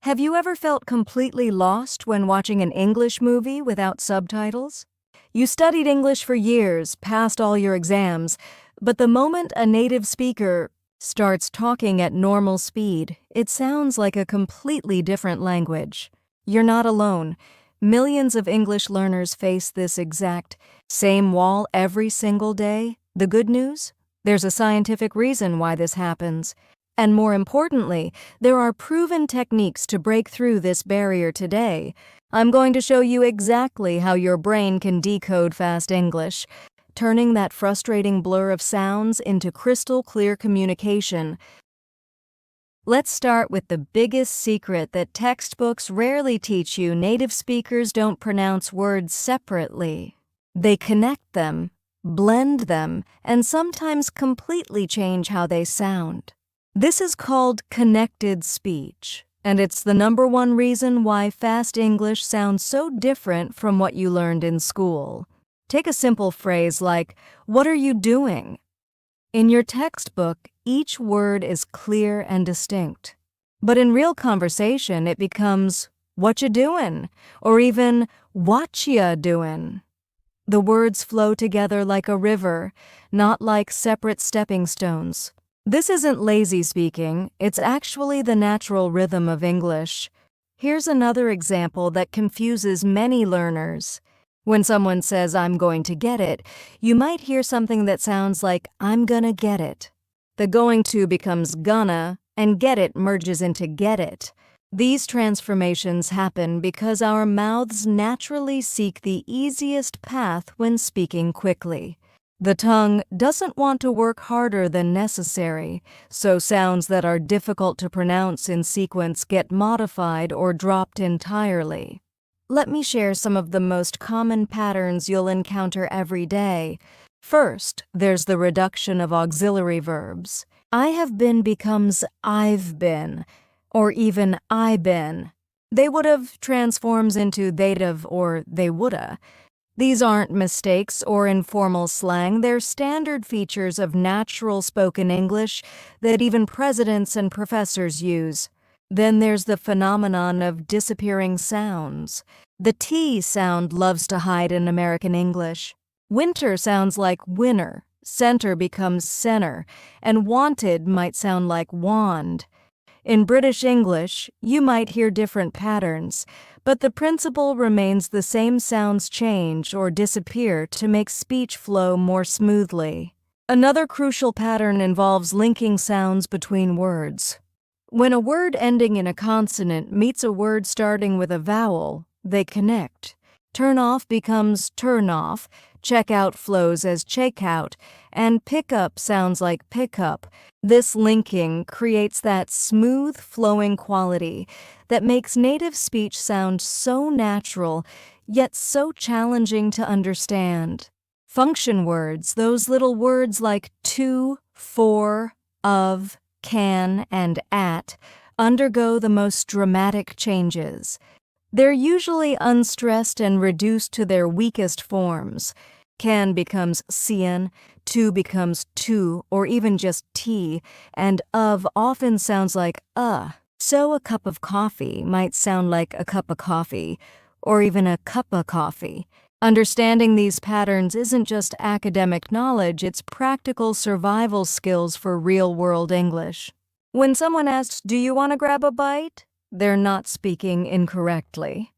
Have you ever felt completely lost when watching an English movie without subtitles? You studied English for years, passed all your exams, but the moment a native speaker starts talking at normal speed, it sounds like a completely different language. You're not alone. Millions of English learners face this exact same wall every single day. The good news? There's a scientific reason why this happens. And more importantly, there are proven techniques to break through this barrier today. I'm going to show you exactly how your brain can decode fast English, turning that frustrating blur of sounds into crystal clear communication. Let's start with the biggest secret that textbooks rarely teach you. Native speakers don't pronounce words separately. They connect them, blend them, and sometimes completely change how they sound. This is called connected speech, and it's the #1 reason why fast English sounds so different from what you learned in school. Take a simple phrase like, "What are you doing?" In your textbook, each word is clear and distinct. But in real conversation, it becomes, "What you doing?" or even, "What ya doing?" The words flow together like a river, not like separate stepping stones. This isn't lazy speaking, it's actually the natural rhythm of English. Here's another example that confuses many learners. When someone says, "I'm going to get it," you might hear something that sounds like, "I'm gonna get it." The going to becomes gonna, and get it merges into get it. These transformations happen because our mouths naturally seek the easiest path when speaking quickly. The tongue doesn't want to work harder than necessary, so sounds that are difficult to pronounce in sequence get modified or dropped entirely. Let me share some of the most common patterns you'll encounter every day. First, there's the reduction of auxiliary verbs. I have been becomes I've been, or even I been. They would've transforms into they'd've or they woulda. These aren't mistakes or informal slang, they're standard features of natural spoken English that even presidents and professors use. Then there's the phenomenon of disappearing sounds. The T sound loves to hide in American English. Winter sounds like winner, center becomes center, and wanted might sound like wand. In British English, you might hear different patterns, but the principle remains the same. Sounds change or disappear to make speech flow more smoothly. Another crucial pattern involves linking sounds between words. When a word ending in a consonant meets a word starting with a vowel, they connect. Turn off becomes turn off, check out flows as check out, and pick up sounds like pick up. This linking creates that smooth, flowing quality that makes native speech sound so natural, yet so challenging to understand. Function words, those little words like to, for, of, can, and at, undergo the most dramatic changes. They're usually unstressed and reduced to their weakest forms. Can becomes cian, to becomes tu, or even just t, and of often sounds like So a cup of coffee might sound like a cup of coffee, or even a cup of coffee. Understanding these patterns isn't just academic knowledge, it's practical survival skills for real-world English. When someone asks, "Do you want to grab a bite?" they're not speaking incorrectly.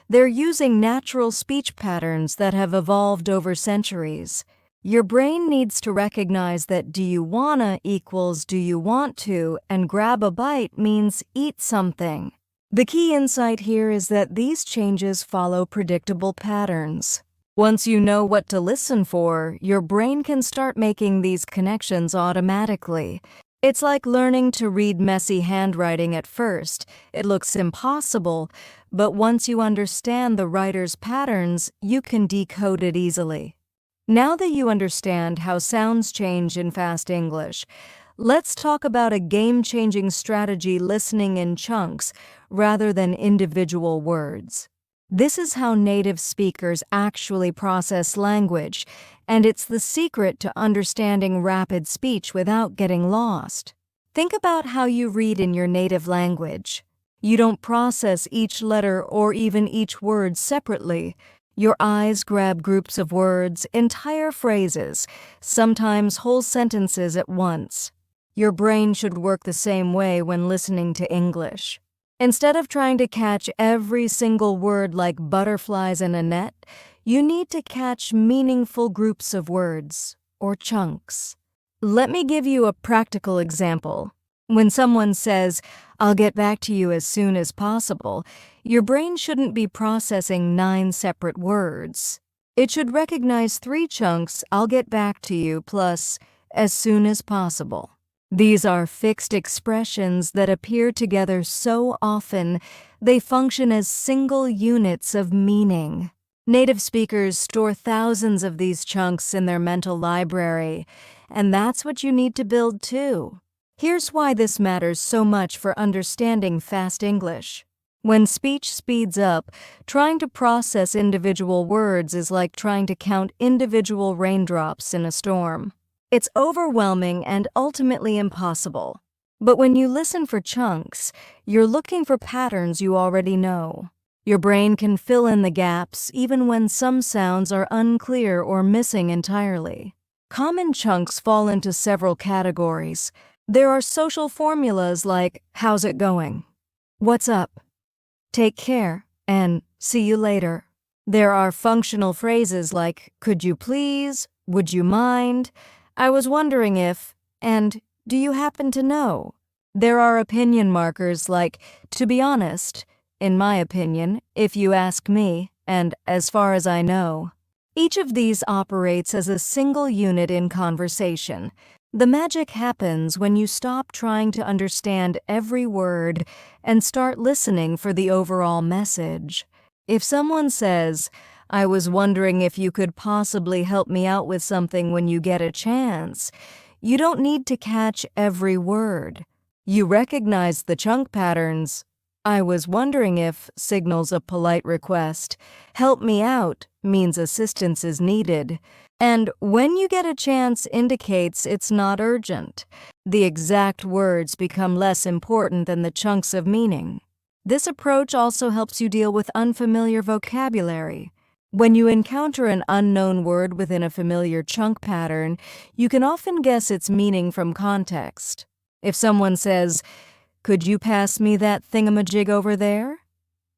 They're using natural speech patterns that have evolved over centuries. Your brain needs to recognize that "do you wanna" equals "do you want to," and "grab a bite" means "eat something." The key insight here is that these changes follow predictable patterns. Once you know what to listen for, your brain can start making these connections automatically. It's like learning to read messy handwriting at first. It looks impossible, but once you understand the writer's patterns, you can decode it easily. Now that you understand how sounds change in fast English, let's talk about a game-changing strategy: listening in chunks rather than individual words. This is how native speakers actually process language, and it's the secret to understanding rapid speech without getting lost. Think about how you read in your native language. You don't process each letter or even each word separately. Your eyes grab groups of words, entire phrases, sometimes whole sentences at once. Your brain should work the same way when listening to English. Instead of trying to catch every single word like butterflies in a net, you need to catch meaningful groups of words, or chunks. Let me give you a practical example. When someone says, "I'll get back to you as soon as possible," your brain shouldn't be processing 9 separate words. It should recognize 3 chunks, "I'll get back to you," plus "as soon as possible." These are fixed expressions that appear together so often they function as single units of meaning. Native speakers store thousands of these chunks in their mental library, and that's what you need to build too. Here's why this matters so much for understanding fast English. When speech speeds up, trying to process individual words is like trying to count individual raindrops in a storm. It's overwhelming and ultimately impossible. But when you listen for chunks, you're looking for patterns you already know. Your brain can fill in the gaps even when some sounds are unclear or missing entirely. Common chunks fall into several categories. There are social formulas like, "How's it going?" "What's up?" "Take care," and "See you later." There are functional phrases like, "Could you please?" "Would you mind?" "I was wondering if," and "Do you happen to know?" There are opinion markers like, "To be honest," "In my opinion," "If you ask me," and "As far as I know." Each of these operates as a single unit in conversation. The magic happens when you stop trying to understand every word and start listening for the overall message. If someone says, "I was wondering if you could possibly help me out with something when you get a chance," you don't need to catch every word. You recognize the chunk patterns. "I was wondering if" signals a polite request. "Help me out" means assistance is needed. And "when you get a chance" indicates it's not urgent. The exact words become less important than the chunks of meaning. This approach also helps you deal with unfamiliar vocabulary. When you encounter an unknown word within a familiar chunk pattern, you can often guess its meaning from context. If someone says, "Could you pass me that thingamajig over there?"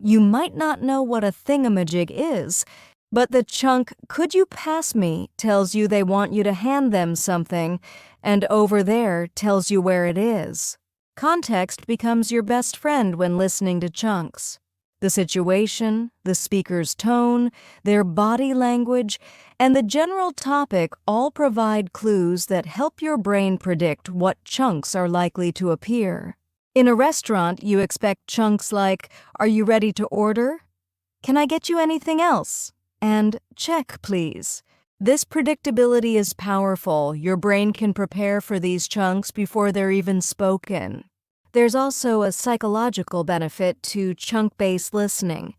You might not know what a thingamajig is, but the chunk "Could you pass me" tells you they want you to hand them something, and "over there" tells you where it is. Context becomes your best friend when listening to chunks. The situation, the speaker's tone, their body language, and the general topic all provide clues that help your brain predict what chunks are likely to appear. In a restaurant, you expect chunks like, "Are you ready to order?" "Can I get you anything else?" and "Check, please." This predictability is powerful. Your brain can prepare for these chunks before they're even spoken. There's also a psychological benefit to chunk-based listening.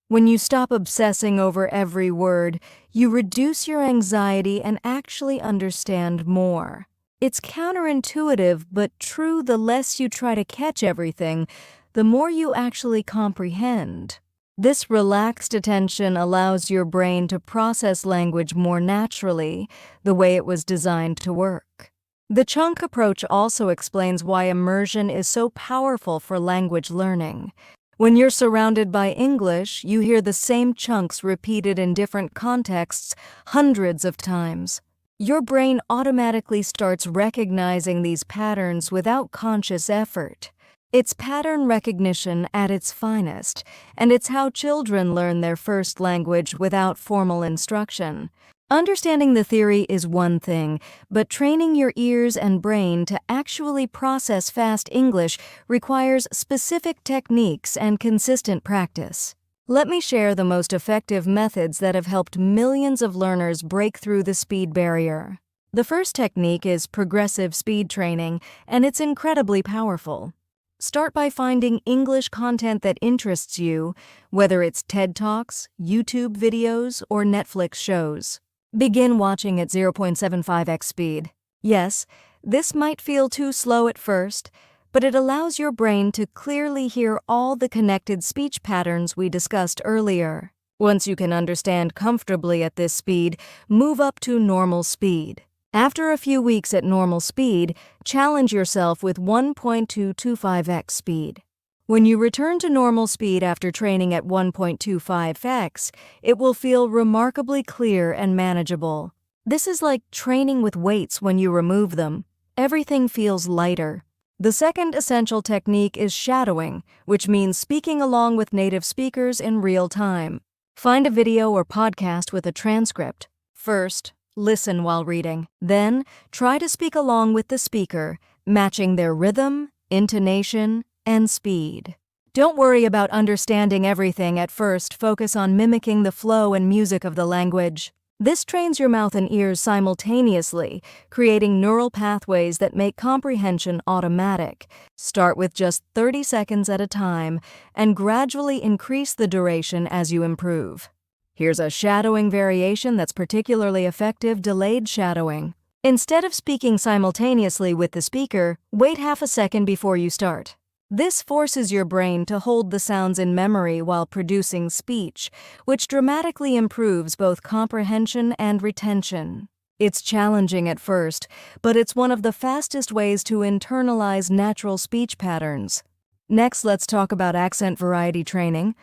When you stop obsessing over every word, you reduce your anxiety and actually understand more. It's counterintuitive, but true. The less you try to catch everything, the more you actually comprehend. This relaxed attention allows your brain to process language more naturally, the way it was designed to work. The chunk approach also explains why immersion is so powerful for language learning. When you're surrounded by English, you hear the same chunks repeated in different contexts hundreds of times. Your brain automatically starts recognizing these patterns without conscious effort. It's pattern recognition at its finest, and it's how children learn their first language without formal instruction. Understanding the theory is one thing, but training your ears and brain to actually process fast English requires specific techniques and consistent practice. Let me share the most effective methods that have helped millions of learners break through the speed barrier. The first technique is progressive speed training, and it's incredibly powerful. Start by finding English content that interests you, whether it's TED Talks, YouTube videos, or Netflix shows. Begin watching at 0.75x speed. Yes, this might feel too slow at first, but it allows your brain to clearly hear all the connected speech patterns we discussed earlier. Once you can understand comfortably at this speed, move up to normal speed. After a few weeks at normal speed, challenge yourself with 1.225x speed. When you return to normal speed after training at 1.25x, it will feel remarkably clear and manageable. This is like training with weights when you remove them. Everything feels lighter. The second essential technique is shadowing, which means speaking along with native speakers in real time. Find a video or podcast with a transcript. First, listen while reading. Then, try to speak along with the speaker, matching their rhythm, intonation, and speed. Don't worry about understanding everything at first. Focus on mimicking the flow and music of the language. This trains your mouth and ears simultaneously, creating neural pathways that make comprehension automatic. Start with just 30 seconds at a time and gradually increase the duration as you improve. Here's a shadowing variation that's particularly effective: delayed shadowing. Instead of speaking simultaneously with the speaker, wait half a second before you start. This forces your brain to hold the sounds in memory while producing speech, which dramatically improves both comprehension and retention. It's challenging at first, but it's one of the fastest ways to internalize natural speech patterns. Next, let's talk about accent variety training.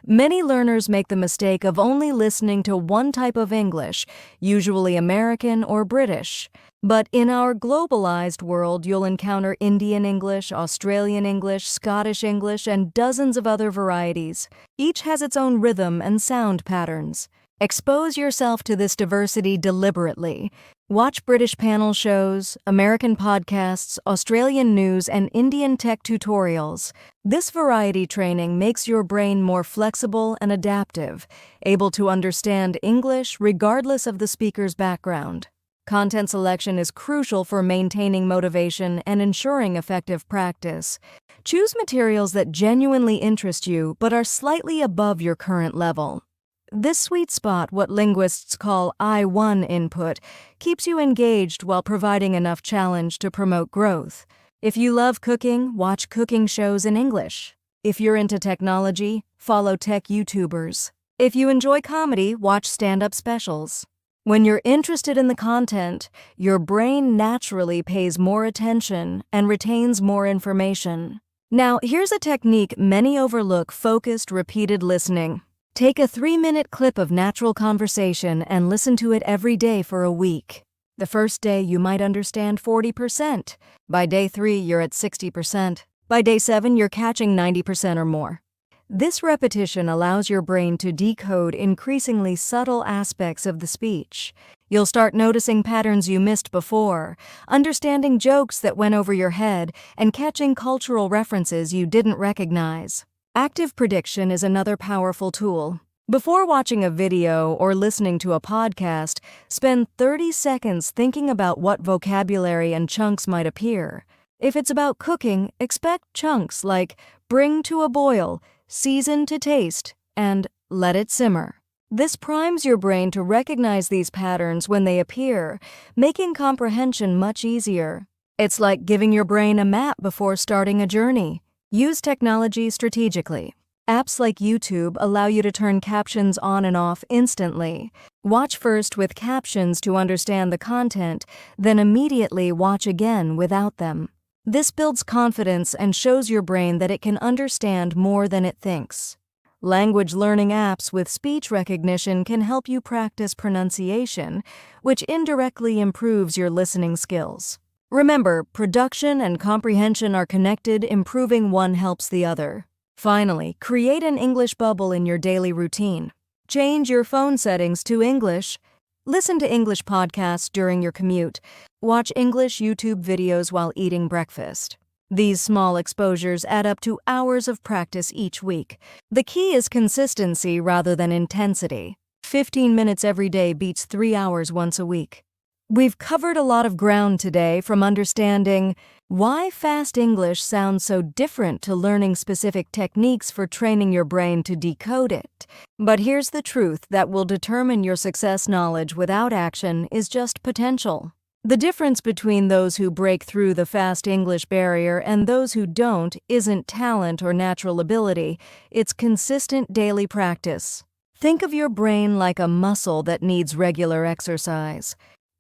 Many learners make the mistake of only listening to one type of English, usually American or British. But in our globalized world, you'll encounter Indian English, Australian English, Scottish English, and dozens of other varieties. Each has its own rhythm and sound patterns. Expose yourself to this diversity deliberately. Watch British panel shows, American podcasts, Australian news, and Indian tech tutorials. This variety training makes your brain more flexible and adaptive, able to understand English regardless of the speaker's background. Content selection is crucial for maintaining motivation and ensuring effective practice. Choose materials that genuinely interest you but are slightly above your current level. This sweet spot, what linguists call I-1 input, keeps you engaged while providing enough challenge to promote growth. If you love cooking, watch cooking shows in English. If you're into technology, follow tech YouTubers. If you enjoy comedy, watch stand-up specials. When you're interested in the content, your brain naturally pays more attention and retains more information. Now, here's a technique many overlook: focused, repeated listening. Take a 3-minute clip of natural conversation and listen to it every day for a week. The first day, you might understand 40%. By day 3, you're at 60%. By day 7, you're catching 90% or more. This repetition allows your brain to decode increasingly subtle aspects of the speech. You'll start noticing patterns you missed before, understanding jokes that went over your head, and catching cultural references you didn't recognize. Active prediction is another powerful tool. Before watching a video or listening to a podcast, spend 30 seconds thinking about what vocabulary and chunks might appear. If it's about cooking, expect chunks like bring to a boil, season to taste, and let it simmer. This primes your brain to recognize these patterns when they appear, making comprehension much easier. It's like giving your brain a map before starting a journey. Use technology strategically. Apps like YouTube allow you to turn captions on and off instantly. Watch first with captions to understand the content, then immediately watch again without them. This builds confidence and shows your brain that it can understand more than it thinks. Language learning apps with speech recognition can help you practice pronunciation, which indirectly improves your listening skills. Remember, production and comprehension are connected. Improving one helps the other. Finally, create an English bubble in your daily routine. Change your phone settings to English. Listen to English podcasts during your commute. Watch English YouTube videos while eating breakfast. These small exposures add up to hours of practice each week. The key is consistency rather than intensity. 15 minutes every day beats 3 hours once a week. We've covered a lot of ground today, from understanding why fast English sounds so different to learning specific techniques for training your brain to decode it. But here's the truth that will determine your success: knowledge without action is just potential. The difference between those who break through the fast English barrier and those who don't isn't talent or natural ability, it's consistent daily practice. Think of your brain like a muscle that needs regular exercise.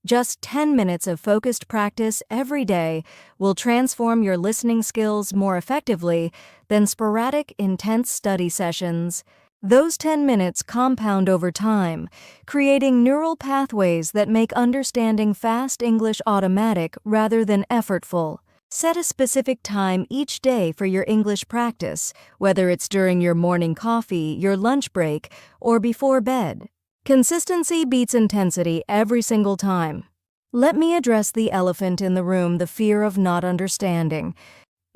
Just 10 minutes of focused practice every day will transform your listening skills more effectively than sporadic, intense study sessions. Those 10 minutes compound over time, creating neural pathways that make understanding fast English automatic rather than effortful. Set a specific time each day for your English practice, whether it's during your morning coffee, your lunch break, or before bed. Consistency beats intensity every single time. Let me address the elephant in the room, the fear of not understanding.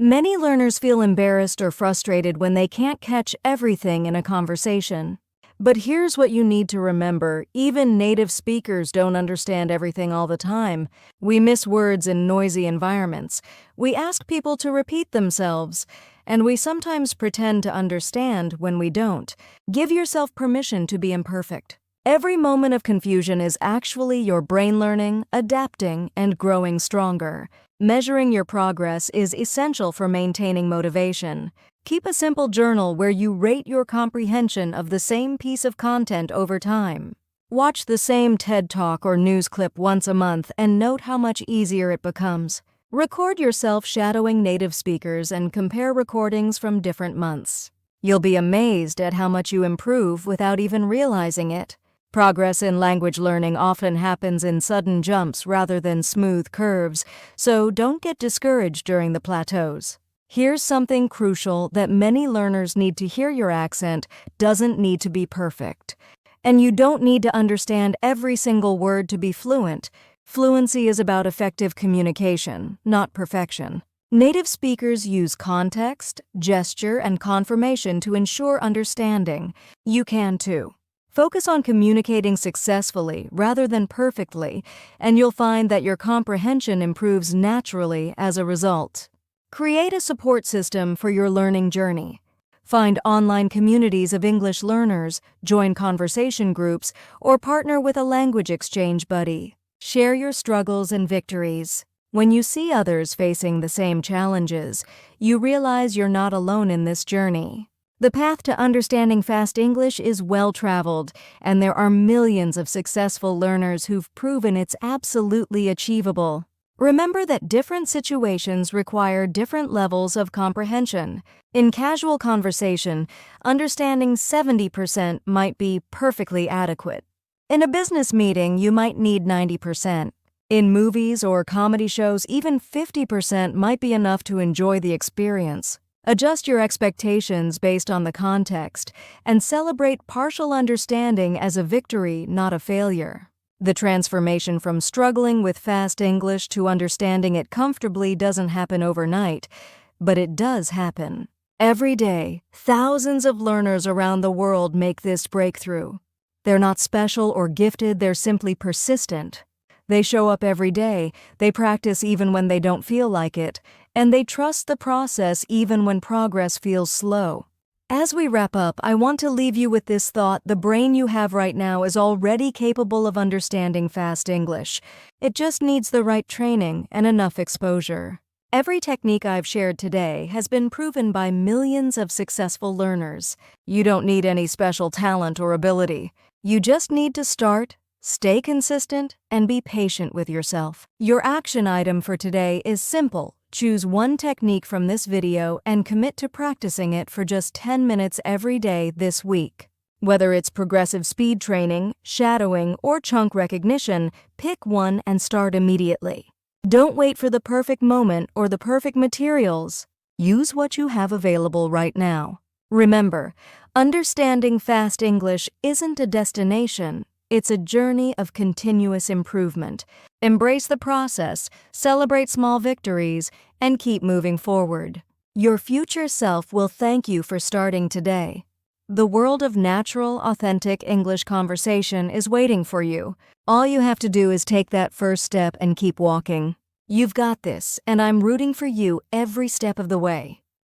Many learners feel embarrassed or frustrated when they can't catch everything in a conversation. But here's what you need to remember: even native speakers don't understand everything all the time. We miss words in noisy environments. We ask people to repeat themselves, and we sometimes pretend to understand when we don't. Give yourself permission to be imperfect. Every moment of confusion is actually your brain learning, adapting, and growing stronger. Measuring your progress is essential for maintaining motivation. Keep a simple journal where you rate your comprehension of the same piece of content over time. Watch the same TED Talk or news clip once a month and note how much easier it becomes. Record yourself shadowing native speakers and compare recordings from different months. You'll be amazed at how much you improve without even realizing it. Progress in language learning often happens in sudden jumps rather than smooth curves, so don't get discouraged during the plateaus. Here's something crucial that many learners need to hear: your accent doesn't need to be perfect. And you don't need to understand every single word to be fluent. Fluency is about effective communication, not perfection. Native speakers use context, gesture, and confirmation to ensure understanding. You can too. Focus on communicating successfully rather than perfectly, and you'll find that your comprehension improves naturally as a result. Create a support system for your learning journey. Find online communities of English learners, join conversation groups, or partner with a language exchange buddy. Share your struggles and victories. When you see others facing the same challenges, you realize you're not alone in this journey. The path to understanding fast English is well-traveled, and there are millions of successful learners who've proven it's absolutely achievable. Remember that different situations require different levels of comprehension. In casual conversation, understanding 70% might be perfectly adequate. In a business meeting, you might need 90%. In movies or comedy shows, even 50% might be enough to enjoy the experience. Adjust your expectations based on the context and celebrate partial understanding as a victory, not a failure. The transformation from struggling with fast English to understanding it comfortably doesn't happen overnight, but it does happen. Every day, thousands of learners around the world make this breakthrough. They're not special or gifted, they're simply persistent. They show up every day, they practice even when they don't feel like it, and they trust the process even when progress feels slow. As we wrap up, I want to leave you with this thought: the brain you have right now is already capable of understanding fast English. It just needs the right training and enough exposure. Every technique I've shared today has been proven by millions of successful learners. You don't need any special talent or ability. You just need to start, stay consistent, and be patient with yourself. Your action item for today is simple. Choose one technique from this video and commit to practicing it for just 10 minutes every day this week. Whether it's progressive speed training, shadowing, or chunk recognition, pick one and start immediately. Don't wait for the perfect moment or the perfect materials. Use what you have available right now. Remember, understanding fast English isn't a destination. It's a journey of continuous improvement. Embrace the process, celebrate small victories, and keep moving forward. Your future self will thank you for starting today. The world of natural, authentic English conversation is waiting for you. All you have to do is take that first step and keep walking. You've got this, and I'm rooting for you every step of the way.